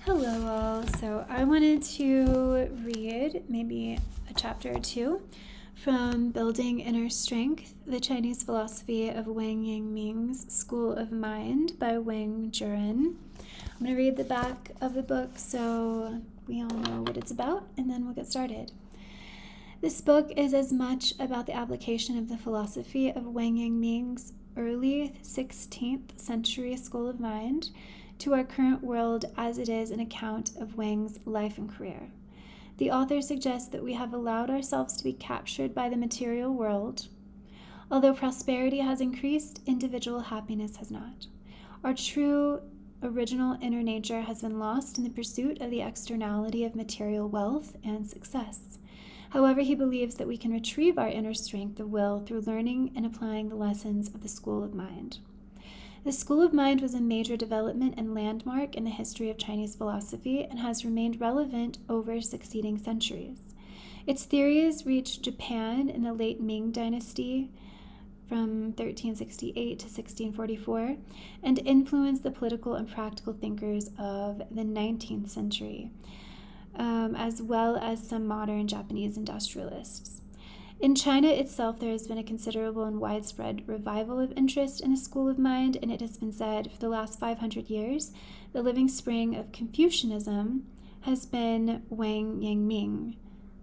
Hello all. So I wanted to read maybe a chapter or two from Building Inner Strength, the Chinese Philosophy of Wang Yangming's School of Mind by Wang Yangming. I'm going to read the back of the book so we all know what it's about, and then we'll get started. This book is as much about the application of the philosophy of Wang Yangming's early 16th century School of Mind to our current world as it is an account of Wang's life and career. The author suggests that we have allowed ourselves to be captured by the material world. Although prosperity has increased, individual happiness has not. Our true original inner nature has been lost in the pursuit of the externality of material wealth and success. However, he believes that we can retrieve our inner strength of will through learning and applying the lessons of the School of Mind. The School of Mind was a major development and landmark in the history of Chinese philosophy and has remained relevant over succeeding centuries. Its theories reached Japan in the late Ming Dynasty from 1368 to 1644 and influenced the political and practical thinkers of the 19th century, as well as some modern Japanese industrialists. In China itself, there has been a considerable and widespread revival of interest in the School of Mind, and it has been said for the last 500 years, the living spring of Confucianism has been Wang Yangming,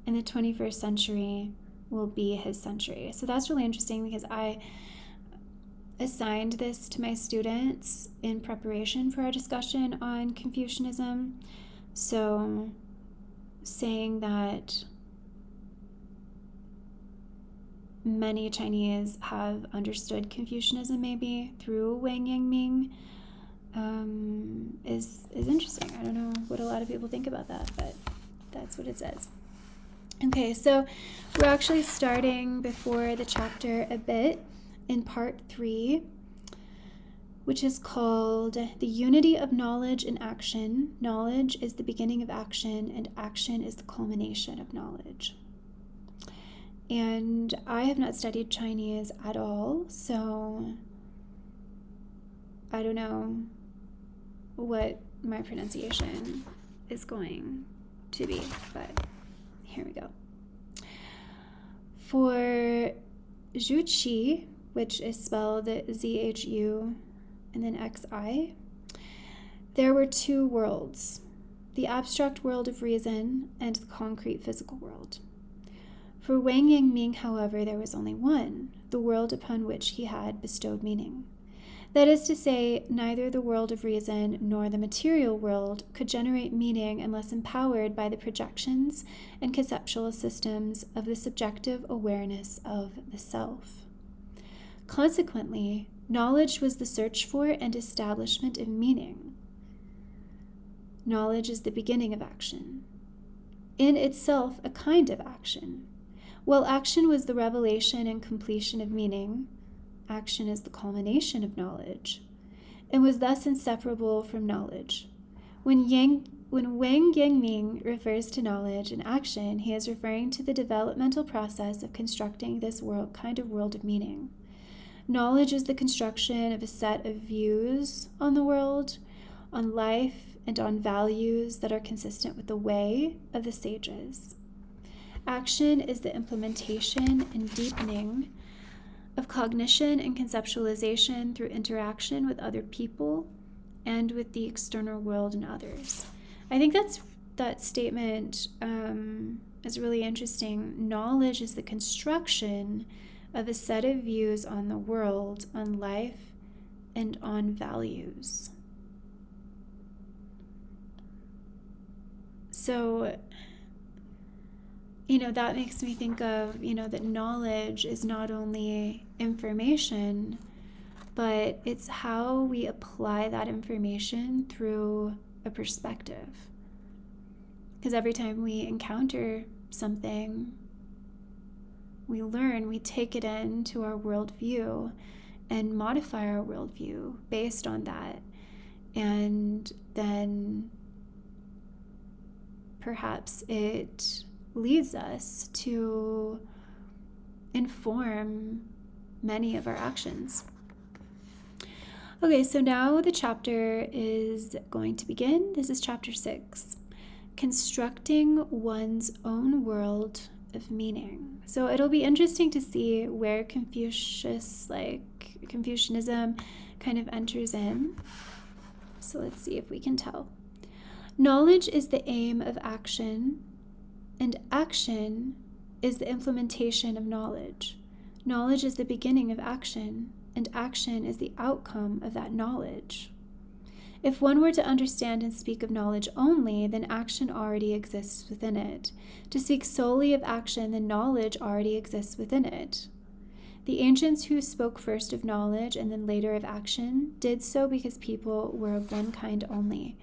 and the 21st century will be his century. So that's really interesting because I assigned this to my students in preparation for our discussion on Confucianism. So saying that many Chinese have understood Confucianism maybe through Wang Yangming is interesting. I don't know what a lot of people think about that, but that's what it says. Okay, so we're actually starting before the chapter a bit in part 3, which is called The Unity of Knowledge and Action. Knowledge is the beginning of action, and action is the culmination of knowledge. And I have not studied Chinese at all, so I don't know what my pronunciation is going to be, but here we go. For Zhu Xi, which is spelled Z-H-U and then X-I, there were two worlds, the abstract world of reason and the concrete physical world. For Wang Yangming, however, there was only one, the world upon which he had bestowed meaning. That is to say, neither the world of reason nor the material world could generate meaning unless empowered by the projections and conceptual systems of the subjective awareness of the self. Consequently, knowledge was the search for and establishment of meaning. Knowledge is the beginning of action, in itself a kind of action. While action was the revelation and completion of meaning, action is the culmination of knowledge, and was thus inseparable from knowledge. When Wang Yangming refers to knowledge and action, he is referring to the developmental process of constructing this kind of world of meaning. Knowledge is the construction of a set of views on the world, on life, and on values that are consistent with the way of the sages. Action is the implementation and deepening of cognition and conceptualization through interaction with other people and with the external world and others. I think that statement is really interesting. Knowledge is the construction of a set of views on the world, on life, and on values. So, that makes me think of, that knowledge is not only information, but it's how we apply that information through a perspective. Because every time we encounter something, we learn, we take it into our worldview and modify our worldview based on that. And then perhaps it leads us to inform many of our actions. Okay, so now the chapter is going to begin. This is chapter 6, constructing one's own world of meaning. So it'll be interesting to see where Confucianism kind of enters in. So let's see if we can tell. Knowledge is the aim of action, and action is the implementation of knowledge. Knowledge is the beginning of action, and action is the outcome of that knowledge. If one were to understand and speak of knowledge only, then action already exists within it. To speak solely of action, then knowledge already exists within it. The ancients who spoke first of knowledge and then later of action did so because people were of one kind only,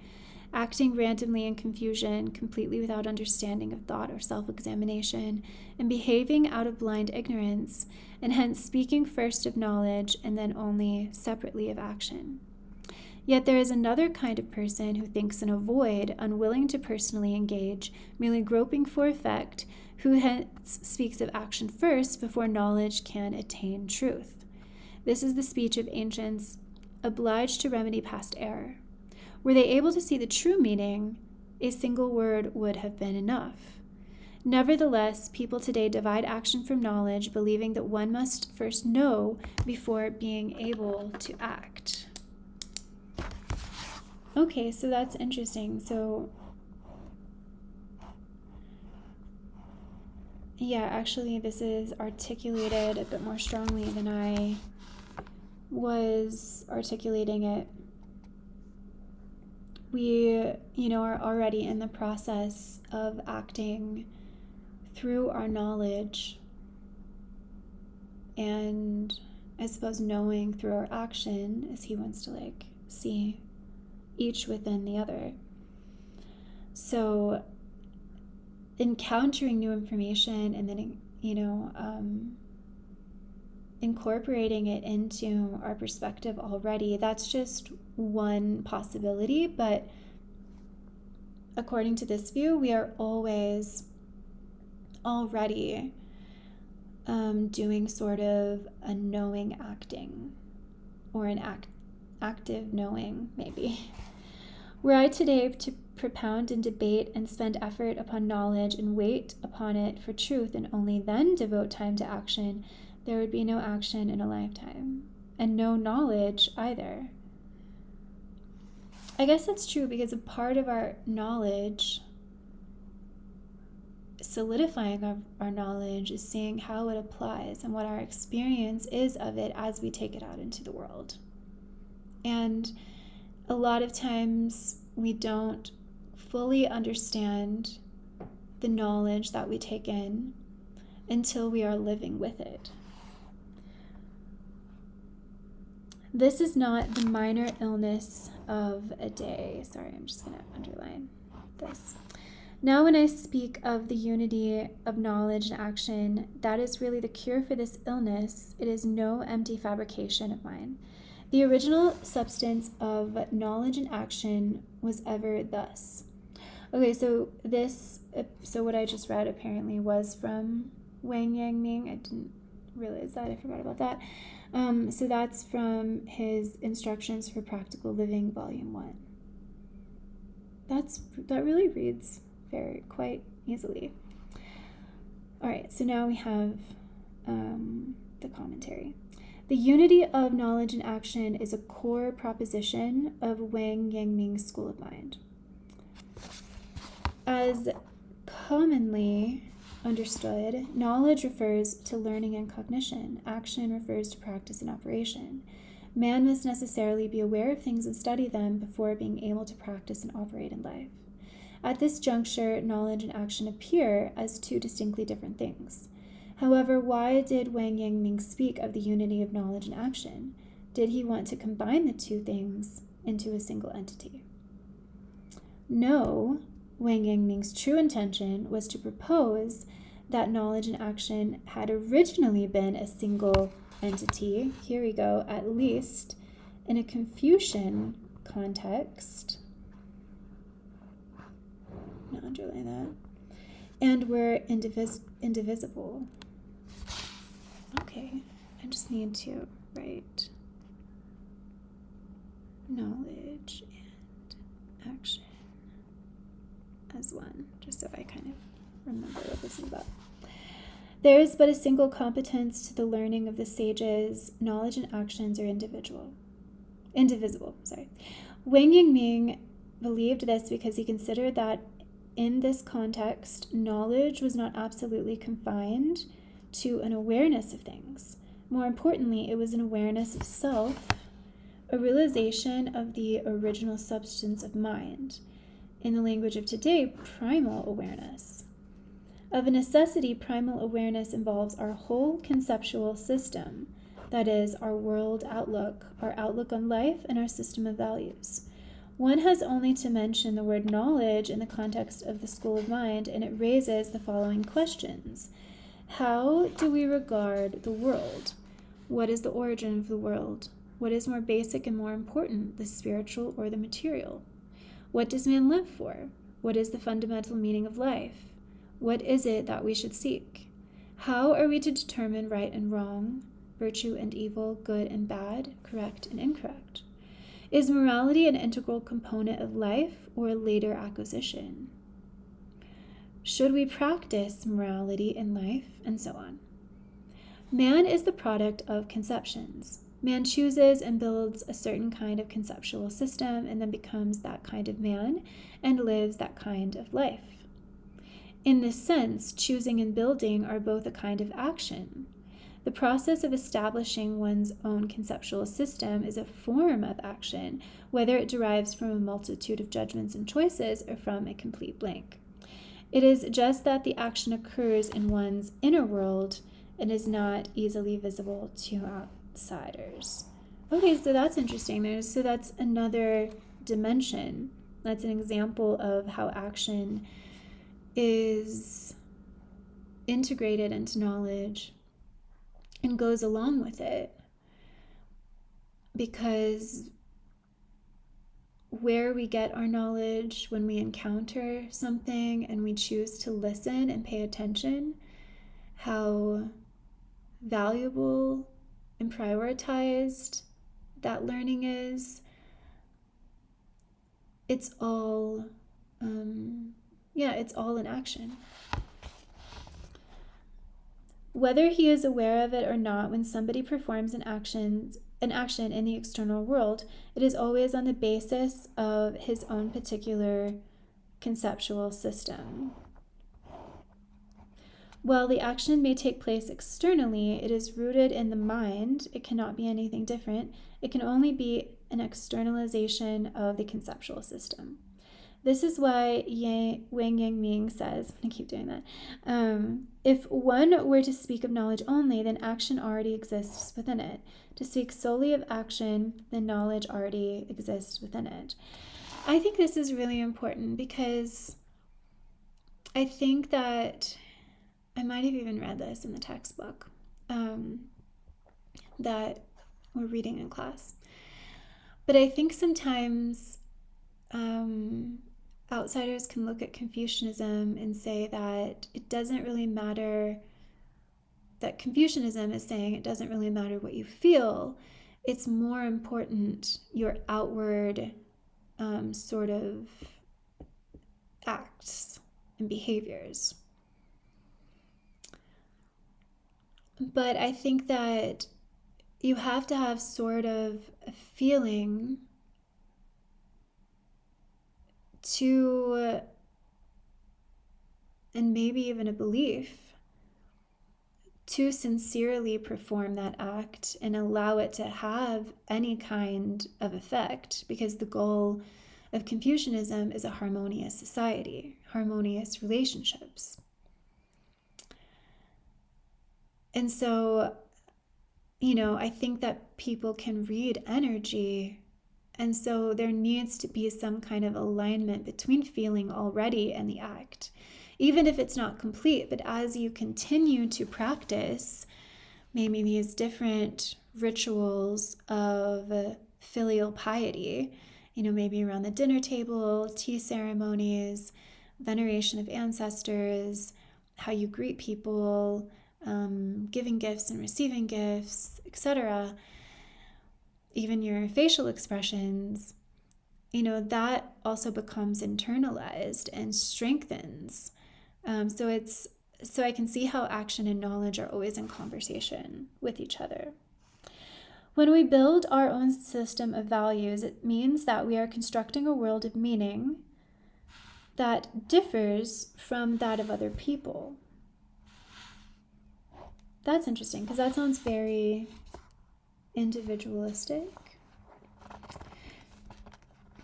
acting randomly in confusion, completely without understanding of thought or self-examination, and behaving out of blind ignorance, and hence speaking first of knowledge and then only separately of action. Yet there is another kind of person who thinks in a void, unwilling to personally engage, merely groping for effect, who hence speaks of action first before knowledge can attain truth. This is the speech of ancients, obliged to remedy past error. Were they able to see the true meaning, a single word would have been enough. Nevertheless, people today divide action from knowledge, believing that one must first know before being able to act. Okay, so that's interesting. So, yeah, actually, this is articulated a bit more strongly than I was articulating it. We, are already in the process of acting through our knowledge, and I suppose knowing through our action, as he wants to see each within the other. So encountering new information and then, incorporating it into our perspective already, that's just one possibility. But according to this view, we are always already doing sort of a knowing acting, or an active knowing, maybe. Were I today to propound and debate and spend effort upon knowledge and wait upon it for truth and only then devote time to action, there would be no action in a lifetime, and no knowledge either. I guess that's true, because a part of our knowledge, solidifying our knowledge, is seeing how it applies and what our experience is of it as we take it out into the world. And a lot of times we don't fully understand the knowledge that we take in until we are living with it. This is not the minor illness of a day. Sorry, I'm just going to underline this. Now, when I speak of the unity of knowledge and action, that is really the cure for this illness. It is no empty fabrication of mine. The original substance of knowledge and action was ever thus. Okay, so what I just read apparently was from Wang Yangming. I didn't realize that. I forgot about that. So that's from his Instructions for Practical Living, Volume 1. That really reads quite easily. All right, so now we have the commentary. The unity of knowledge and action is a core proposition of Wang Yangming's school of mind. As commonly understood, knowledge refers to learning and cognition. Action refers to practice and operation. Man must necessarily be aware of things and study them before being able to practice and operate in life. At this juncture, knowledge and action appear as two distinctly different things. However, why did Wang Yangming speak of the unity of knowledge and action? Did he want to combine the two things into a single entity? No, Wang Yangming's true intention was to propose that knowledge and action had originally been a single entity. Here we go, at least in a Confucian context. I'm going to underline that. And were indivisible. Okay, I just need to write knowledge and action as one, just so I kind of remember what this is about. There is but a single competence to the learning of the sages. Knowledge and actions are indivisible. Wang Yangming believed this because he considered that in this context, knowledge was not absolutely confined to an awareness of things. More importantly, it was an awareness of self, a realization of the original substance of mind. In the language of today, primal awareness. Of a necessity, primal awareness involves our whole conceptual system, that is, our world outlook, our outlook on life, and our system of values. One has only to mention the word knowledge in the context of the school of mind, and it raises the following questions. How do we regard the world? What is the origin of the world? What is more basic and more important, the spiritual or the material? What does man live for? What is the fundamental meaning of life? What is it that we should seek? How are we to determine right and wrong, virtue and evil, good and bad, correct and incorrect? Is morality an integral component of life or a later acquisition? Should we practice morality in life, and so on? Man is the product of conceptions. Man chooses and builds a certain kind of conceptual system and then becomes that kind of man and lives that kind of life. In this sense, choosing and building are both a kind of action. The process of establishing one's own conceptual system is a form of action, whether it derives from a multitude of judgments and choices or from a complete blank. It is just that the action occurs in one's inner world and is not easily visible to outsiders. Okay, so that's interesting. So that's another dimension. That's an example of how action is integrated into knowledge and goes along with it, because where we get our knowledge when we encounter something and we choose to listen and pay attention, how valuable and prioritized that learning is, it's all it's all in action. Whether he is aware of it or not, when somebody performs an action in the external world, it is always on the basis of his own particular conceptual system. While the action may take place externally, it is rooted in the mind. It cannot be anything different. It can only be an externalization of the conceptual system. This is why Wang Yangming says, I'm going to keep doing that, if one were to speak of knowledge only, then action already exists within it. To speak solely of action, then knowledge already exists within it. I think this is really important because I think that I might have even read this in the textbook that we're reading in class. But I think sometimes outsiders can look at Confucianism and say that it doesn't really matter, that Confucianism is saying it doesn't really matter what you feel. It's more important your outward sort of acts and behaviors. But I think that you have to have sort of a feeling to, and maybe even a belief, to sincerely perform that act and allow it to have any kind of effect, because the goal of Confucianism is a harmonious society, harmonious relationships. And so, I think that people can read energy, and so there needs to be some kind of alignment between feeling already and the act, even if it's not complete. But as you continue to practice maybe these different rituals of filial piety, maybe around the dinner table, tea ceremonies, veneration of ancestors, how you greet people, giving gifts and receiving gifts, etc., even your facial expressions, you know, that also becomes internalized and strengthens. So I can see how action and knowledge are always in conversation with each other. When we build our own system of values, it means that we are constructing a world of meaning that differs from that of other people. That's interesting, because that sounds very individualistic.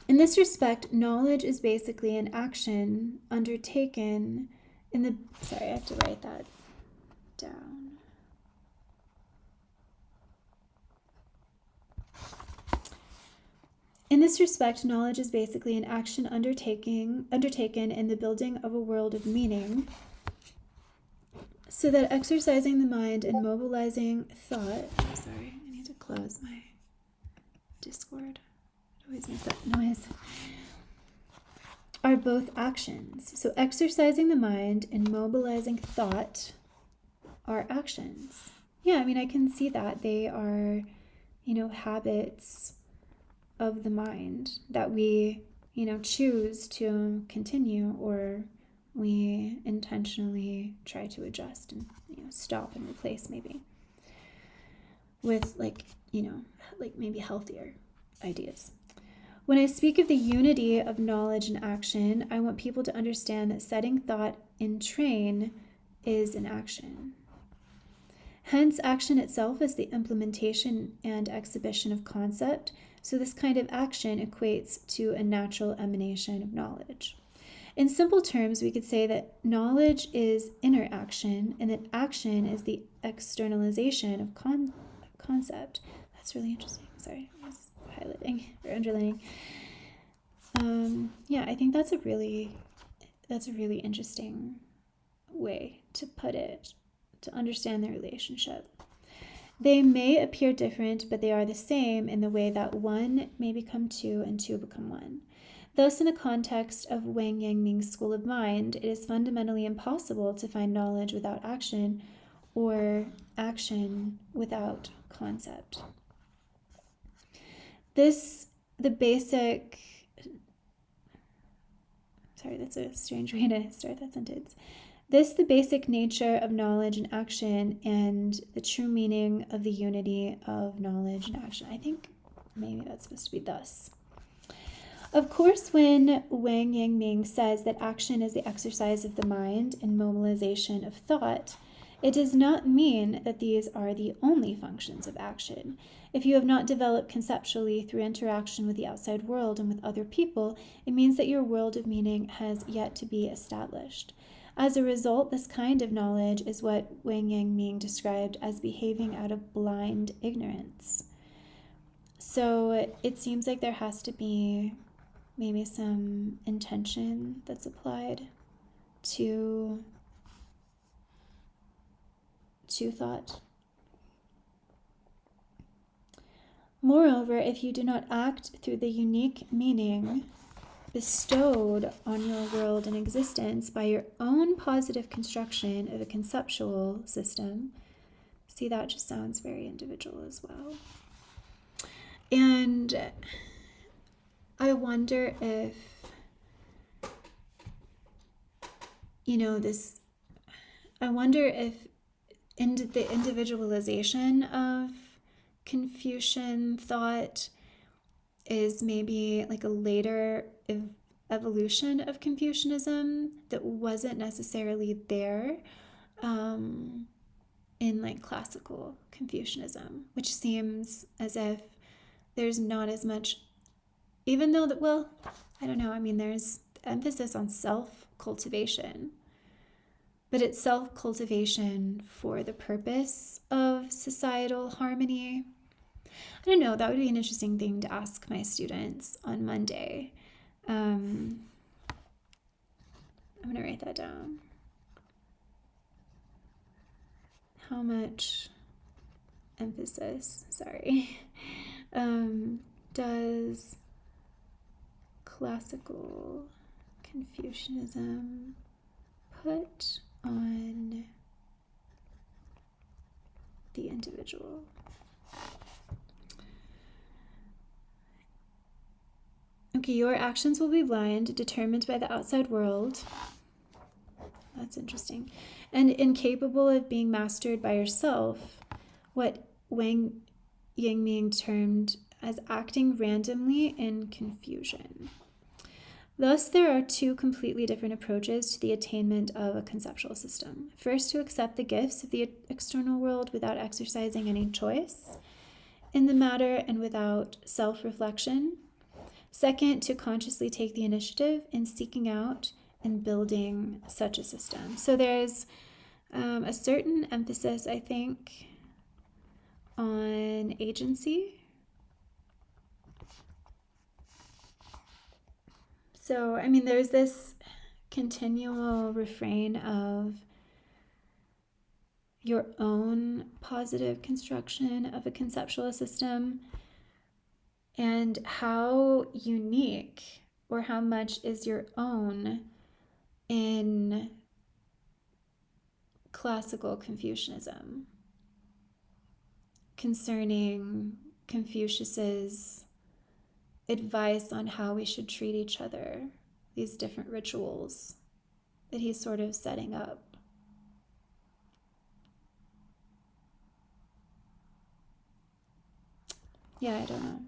In this respect, knowledge is basically an action undertaken in the... Sorry, I have to write that down. In this respect, knowledge is basically an action undertaken in the building of a world of meaning, so that exercising the mind and mobilizing thought... Sorry, I need to close my Discord. It always makes that noise. Are both actions. So exercising the mind and mobilizing thought are actions. Yeah, I mean, I can see that. They are, you know, habits of the mind that we, you know, choose to continue, or we intentionally try to adjust and, you know, stop and replace maybe with, like, you know, like maybe healthier ideas. When I speak of the unity of knowledge and action, I want people to understand that setting thought in train is an action. Hence, action itself is the implementation and exhibition of concept, so this kind of action equates to a natural emanation of knowledge. In simple terms, we could say that knowledge is inner action, and that action is the externalization of concept. That's really interesting. Sorry, I was highlighting or underlining. Yeah, I think that's a really interesting way to put it, to understand the relationship. They may appear different, but they are the same in the way that one may become two and two become one. Thus, in the context of Wang Yangming's school of mind, it is fundamentally impossible to find knowledge without action, or action without concept. Sorry, that's a strange way to start that sentence. This, the basic nature of knowledge and action, and the true meaning of the unity of knowledge and action. I think maybe that's supposed to be thus. Of course, when Wang Yangming says that action is the exercise of the mind and mobilization of thought, it does not mean that these are the only functions of action. If you have not developed conceptually through interaction with the outside world and with other people, it means that your world of meaning has yet to be established. As a result, this kind of knowledge is what Wang Yangming described as behaving out of blind ignorance. So it seems like there has to be maybe some intention that's applied to thought. Moreover, if you do not act through the unique meaning bestowed on your world and existence by your own positive construction of a conceptual system, see, that just sounds very individual as well. And I wonder if, you know, the individualization of Confucian thought is maybe like a later evolution of Confucianism that wasn't necessarily there in like classical Confucianism, which seems as if there's not as much, even though that, well, I don't know, I mean, there's emphasis on self-cultivation, but it's self-cultivation for the purpose of societal harmony. I don't know, that would be an interesting thing to ask my students on Monday. I'm going to write that down. How much emphasis, does classical Confucianism put on the individual? Okay, your actions will be blind, determined by the outside world. That's interesting. And incapable of being mastered by yourself, what Wang Yangming termed as acting randomly in confusion. Thus, there are two completely different approaches to the attainment of a conceptual system. First, to accept the gifts of the external world without exercising any choice in the matter and without self-reflection. Second, to consciously take the initiative in seeking out and building such a system. So there's a certain emphasis, I think, on agency. So, I mean, there's this continual refrain of your own positive construction of a conceptual system and how unique or how much is your own in classical Confucianism concerning Confucius's advice on how we should treat each other, these different rituals that he's sort of setting up. Yeah, I don't know.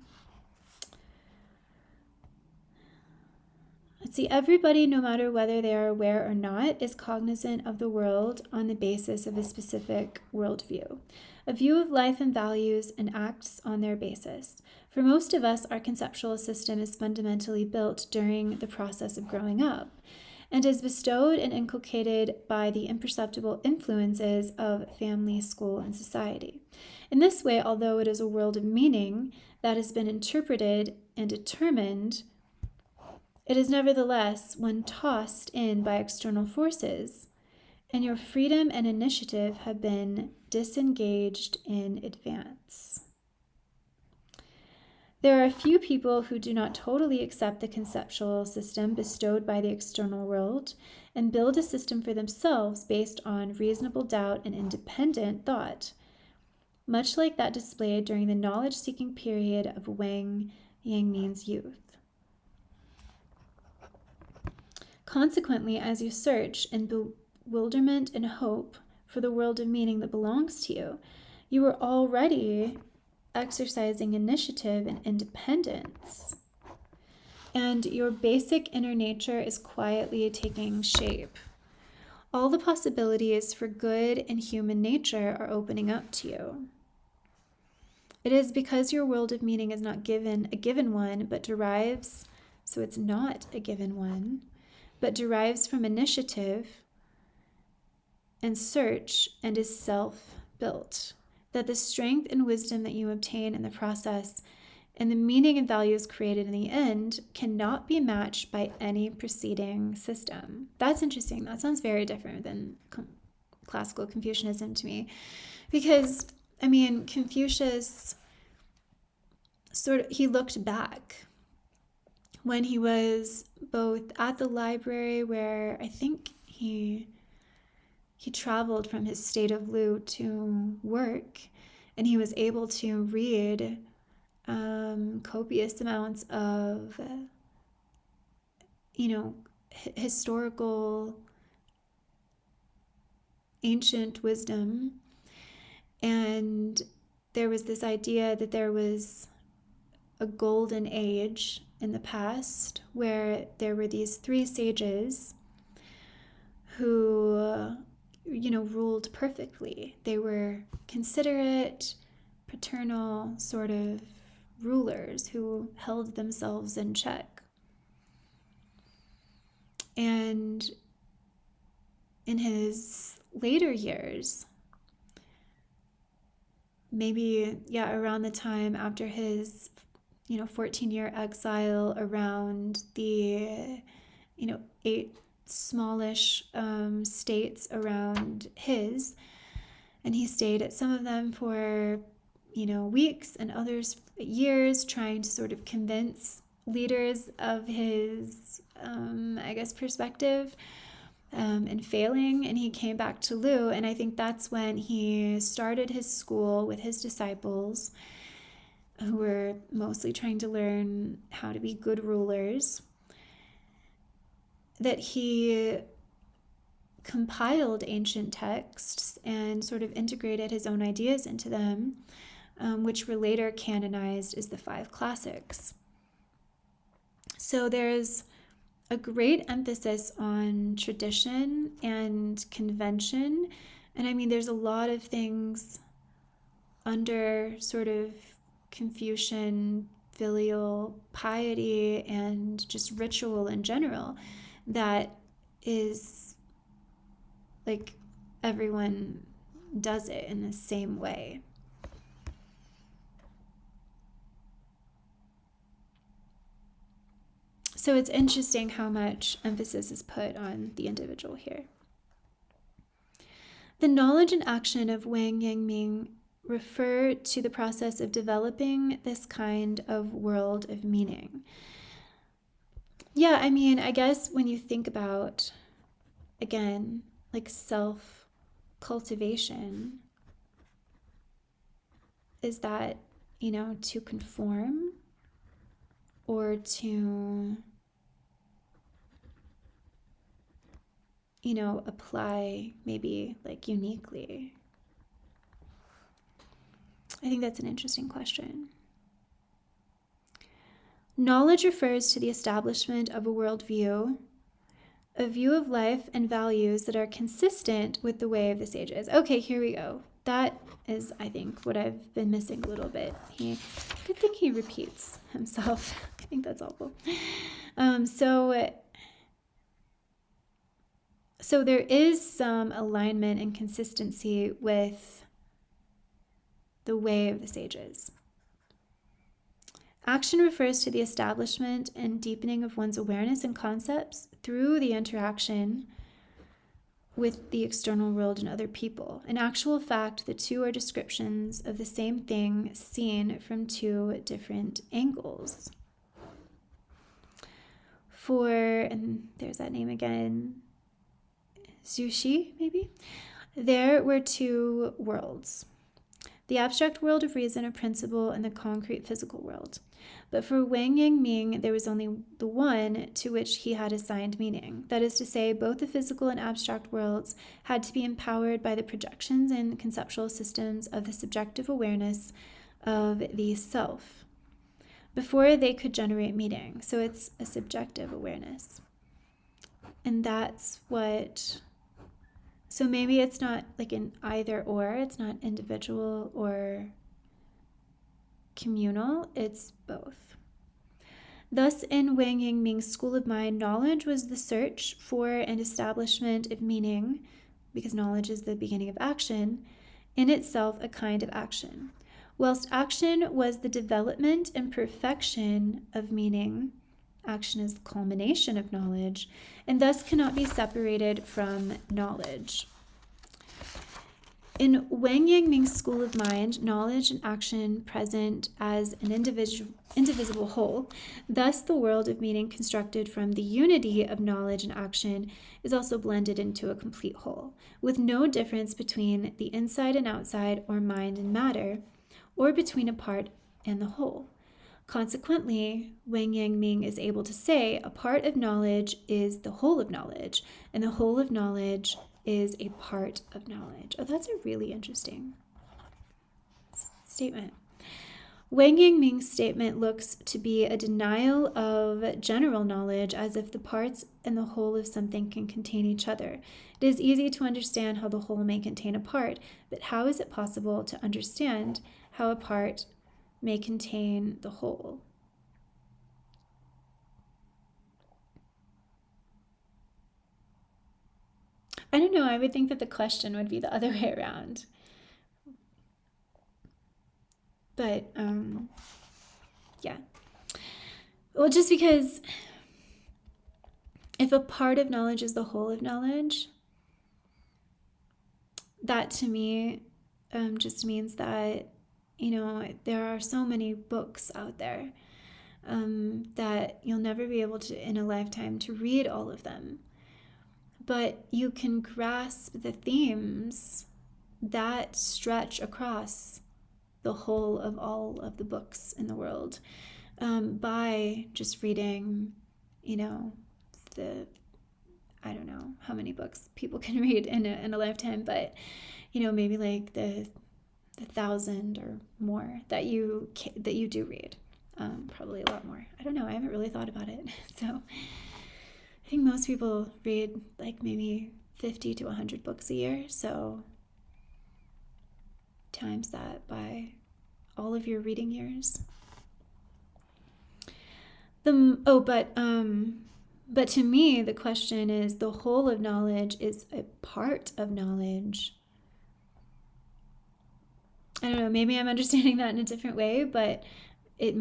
Let's see, everybody, no matter whether they are aware or not, is cognizant of the world on the basis of a specific worldview, a view of life and values, and acts on their basis. For most of us, our conceptual system is fundamentally built during the process of growing up and is bestowed and inculcated by the imperceptible influences of family, school, and society. In this way, although it is a world of meaning that has been interpreted and determined, it is nevertheless when tossed in by external forces, and your freedom and initiative have been disengaged in advance. There are a few people who do not totally accept the conceptual system bestowed by the external world and build a system for themselves based on reasonable doubt and independent thought, much like that displayed during the knowledge-seeking period of Wang Yangming's youth. Consequently, as you search in bewilderment and hope for the world of meaning that belongs to you, you are already exercising initiative and independence. And your basic inner nature is quietly taking shape. All the possibilities for good and human nature are opening up to you. It is because your world of meaning is not a given one, but derives, so it's not a given one, but derives from initiative and search and is self-built, that the strength and wisdom that you obtain in the process and the meaning and values created in the end cannot be matched by any preceding system. That's interesting. That sounds very different than classical Confucianism to me. Because, I mean, Confucius he looked back when he was both at the library where I think he traveled from his state of Lu to work, and he was able to read copious amounts of, historical ancient wisdom. And there was this idea that there was a golden age in the past where there were these three sages who ruled perfectly. They were considerate, paternal sort of rulers who held themselves in check. And in his later years, maybe, around the time after his, 14-year exile, around the, 8 smallish states around his, and he stayed at some of them for weeks and others years, trying to sort of convince leaders of his perspective, and failing. And he came back to Lu, and I think that's when he started his school with his disciples, who were mostly trying to learn how to be good rulers, that he compiled ancient texts and sort of integrated his own ideas into them, which were later canonized as the five classics. So there's a great emphasis on tradition and convention. And I mean, there's a lot of things under sort of Confucian filial piety and just ritual in general that is like everyone does it in the same way. So it's interesting how much emphasis is put on the individual here. The knowledge and action of Wang Yangming refer to the process of developing this kind of world of meaning. Yeah, I mean, I guess when you think about, again, like self-cultivation, is that, to conform or to, apply maybe like uniquely? I think that's an interesting question. Knowledge refers to the establishment of a worldview, a view of life and values that are consistent with the way of the sages. Okay, here we go. That is, I think, what I've been missing a little bit. Good thing he repeats himself. I think that's awful. So there is some alignment and consistency with the way of the sages. Action refers to the establishment and deepening of one's awareness and concepts through the interaction with the external world and other people. In actual fact, the two are descriptions of the same thing seen from two different angles. And there's that name again, Zhu Xi, maybe? There were two worlds, the abstract world of reason or principle and the concrete physical world. But for Wang Yangming, there was only the one to which he had assigned meaning. That is to say, both the physical and abstract worlds had to be empowered by the projections and conceptual systems of the subjective awareness of the self before they could generate meaning. So it's a subjective awareness. And that's what... So maybe it's not like an either or, it's not individual or communal, it's both. Thus, in Wang Yangming's school of mind, knowledge was the search for and establishment of meaning, because knowledge is the beginning of action, in itself a kind of action. Whilst action was the development and perfection of meaning, action is the culmination of knowledge, and thus cannot be separated from knowledge. In Wang Yangming's school of mind, knowledge and action present as an indivisible whole. Thus, the world of meaning constructed from the unity of knowledge and action is also blended into a complete whole, with no difference between the inside and outside, or mind and matter, or between a part and the whole. Consequently, Wang Yangming is able to say a part of knowledge is the whole of knowledge, and the whole of knowledge is a part of knowledge. Oh, that's a really interesting statement. Wang Yangming's statement looks to be a denial of general knowledge, as if the parts and the whole of something can contain each other. It is easy to understand how the whole may contain a part, but how is it possible to understand how a part may contain the whole? I don't know, I would think that the question would be the other way around. But, yeah. Well, just because if a part of knowledge is the whole of knowledge, that to me just means that, there are so many books out there that you'll never be able to, in a lifetime, to read all of them. But you can grasp the themes that stretch across the whole of all of the books in the world by just reading, I don't know how many books people can read in a lifetime, but, maybe like the 1,000 or more that you do read. Probably a lot more. I don't know. I haven't really thought about it. So I think most people read like maybe 50 to 100 books a year. So times that by all of your reading years. But to me, the question is, the whole of knowledge is a part of knowledge. I don't know, maybe I'm understanding that in a different way, but to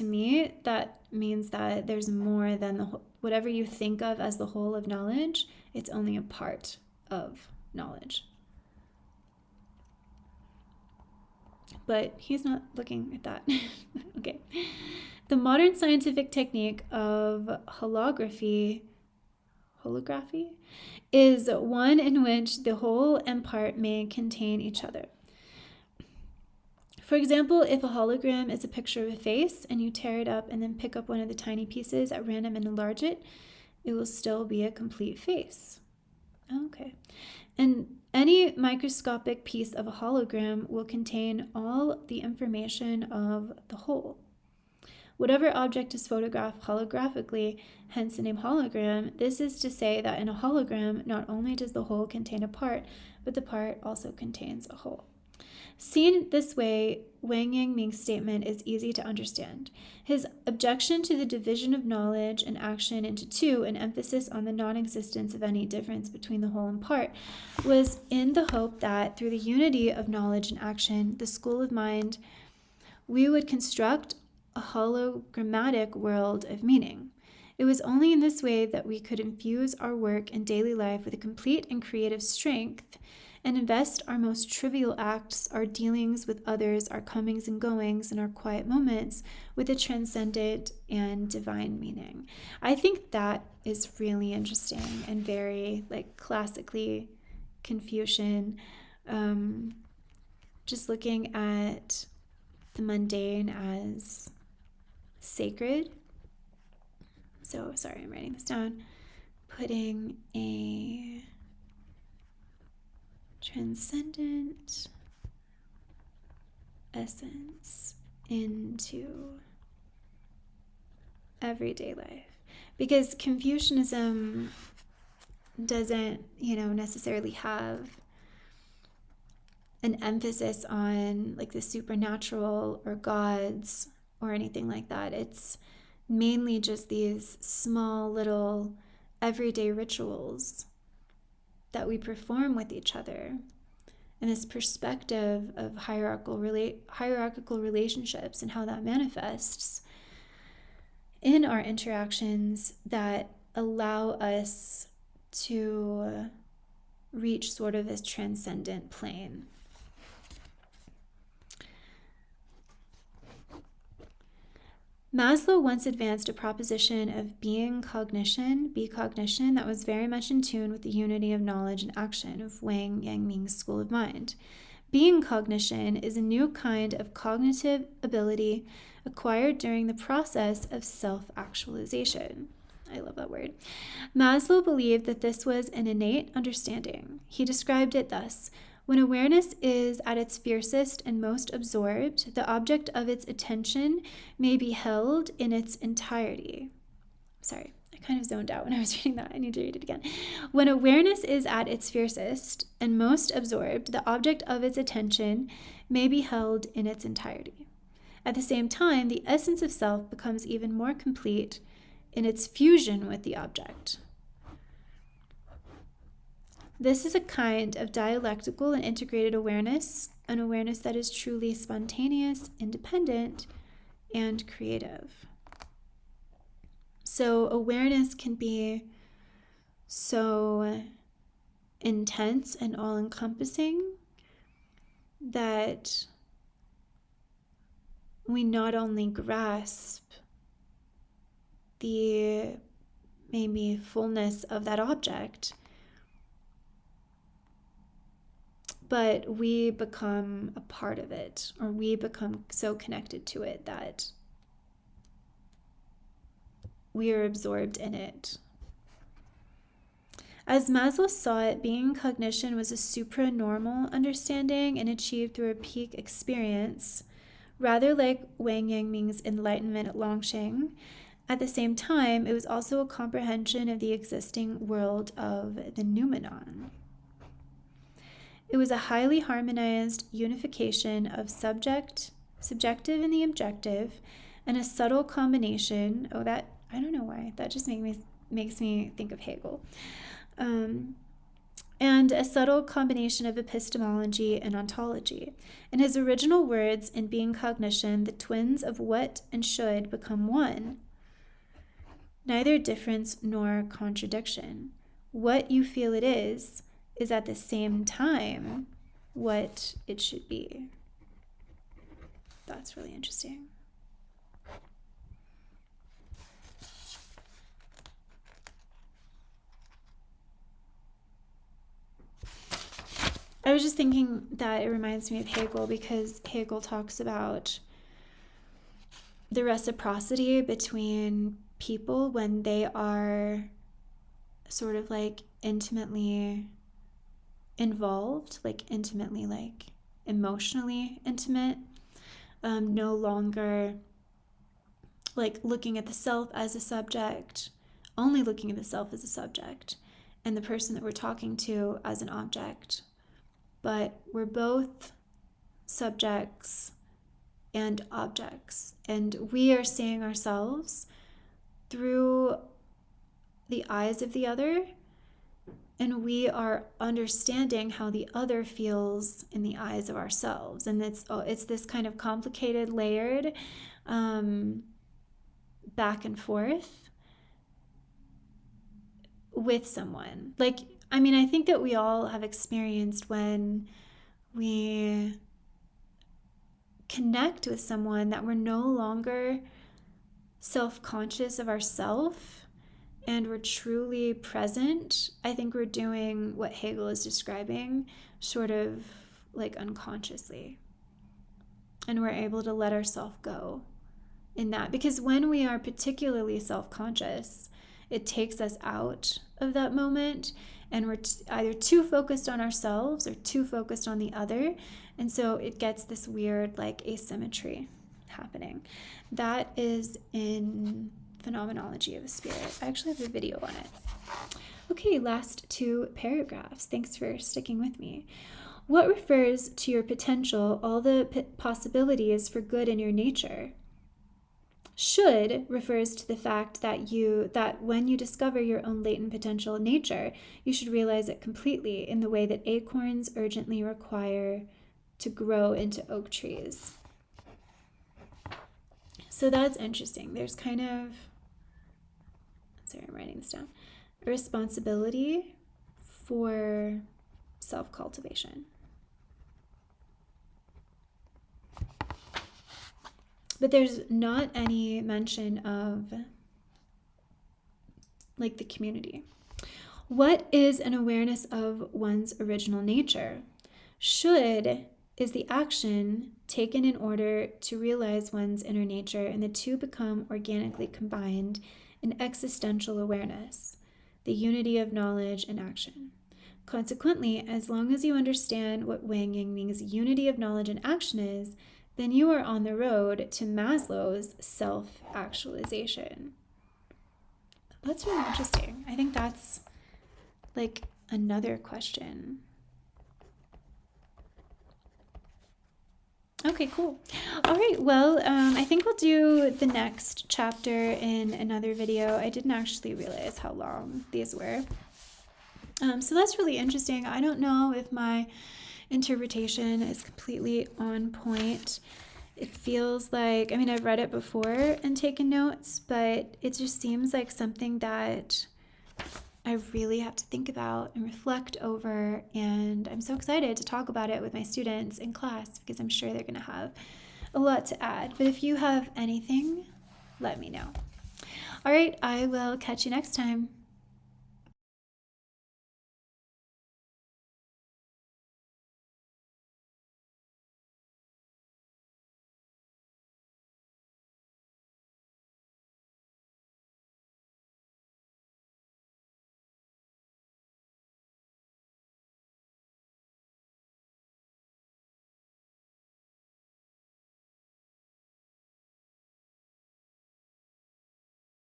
me, that means that there's more than whatever you think of as the whole of knowledge, it's only a part of knowledge. But he's not looking at that. Okay. The modern scientific technique of holography is one in which the whole and part may contain each other. For example, if a hologram is a picture of a face and you tear it up and then pick up one of the tiny pieces at random and enlarge it, it will still be a complete face. Okay. And any microscopic piece of a hologram will contain all the information of the whole. Whatever object is photographed holographically, hence the name hologram, this is to say that in a hologram, not only does the whole contain a part, but the part also contains a whole. Seen this way, Wang Yangming's statement is easy to understand. His objection to the division of knowledge and action into two, an emphasis on the non-existence of any difference between the whole and part, was in the hope that through the unity of knowledge and action, the school of mind, we would construct a hologrammatic world of meaning. It was only in this way that we could infuse our work and daily life with a complete and creative strength and invest our most trivial acts, our dealings with others, our comings and goings, and our quiet moments with a transcendent and divine meaning. I think that is really interesting and very classically Confucian. Just looking at the mundane as sacred. So, sorry, I'm writing this down. Putting a transcendent essence into everyday life. Because Confucianism doesn't, necessarily have an emphasis on the supernatural or gods or anything like that. It's mainly just these small little everyday rituals that we perform with each other, and this perspective of hierarchical relationships and how that manifests in our interactions that allow us to reach sort of this transcendent plane. Maslow once advanced a proposition of be cognition, that was very much in tune with the unity of knowledge and action of Wang Yangming's school of mind. Being cognition is a new kind of cognitive ability acquired during the process of self-actualization. I love that word. Maslow believed that this was an innate understanding. He described it thus: when awareness is at its fiercest and most absorbed, the object of its attention may be held in its entirety. Sorry, I kind of zoned out when I was reading that. I need to read it again. When awareness is at its fiercest and most absorbed, the object of its attention may be held in its entirety. At the same time, the essence of self becomes even more complete in its fusion with the object. This is a kind of dialectical and integrated awareness, an awareness that is truly spontaneous, independent, and creative. So awareness can be so intense and all-encompassing that we not only grasp the fullness of that object, but we become a part of it, or we become so connected to it that we are absorbed in it. As Maslow saw it, being cognition was a supranormal understanding and achieved through a peak experience, rather like Wang Yangming's enlightenment at Longsheng. At the same time, it was also a comprehension of the existing world of the noumenon. It was a highly harmonized unification of subjective and the objective, and a subtle combination. Oh, that, I don't know why, that just makes me think of Hegel. And a subtle combination of epistemology and ontology. In his original words, in being cognition, the twins of what and should become one. Neither difference nor contradiction. What you feel it is at the same time what it should be. That's really interesting. I was just thinking that it reminds me of Hegel, because Hegel talks about the reciprocity between people when they are sort of like intimately involved, like intimately, like emotionally intimate, no longer like looking at the self as a subject, only looking at the self as a subject, and the person that we're talking to as an object. But we're both subjects and objects, and we are seeing ourselves through the eyes of the other, and we are understanding how the other feels in the eyes of ourselves. And it's this kind of complicated, layered back and forth with someone. Like, I mean, I think that we all have experienced when we connect with someone that we're no longer self-conscious of ourself and we're truly present. I think we're doing what Hegel is describing sort of like unconsciously. And we're able to let ourselves go in that. Because when we are particularly self-conscious, it takes us out of that moment, and we're either too focused on ourselves or too focused on the other. And so it gets this weird like asymmetry happening. That is in Phenomenology of the Spirit. I actually have a video on it. Okay, last two paragraphs. Thanks for sticking with me. What refers to your potential, all the possibilities for good in your nature? Should refers to the fact that when you discover your own latent potential nature, you should realize it completely in the way that acorns urgently require to grow into oak trees. So that's interesting. There's kind of, sorry, I'm writing this down, a responsibility for self-cultivation. But there's not any mention of like the community. What is an awareness of one's original nature? Should is the action taken in order to realize one's inner nature, and the two become organically combined in existential awareness, the unity of knowledge and action. Consequently, as long as you understand what Wang Yangming's unity of knowledge and action is, then you are on the road to Maslow's self-actualization. That's really interesting. I think that's like another question. Okay, cool. All right, well, I think we'll do the next chapter in another video. I didn't actually realize how long these were. So that's really interesting. I don't know if my interpretation is completely on point. It feels like, I mean, I've read it before and taken notes, but it just seems like something that I really have to think about and reflect over, and I'm so excited to talk about it with my students in class because I'm sure they're going to have a lot to add. But if you have anything, let me know. All right, I will catch you next time.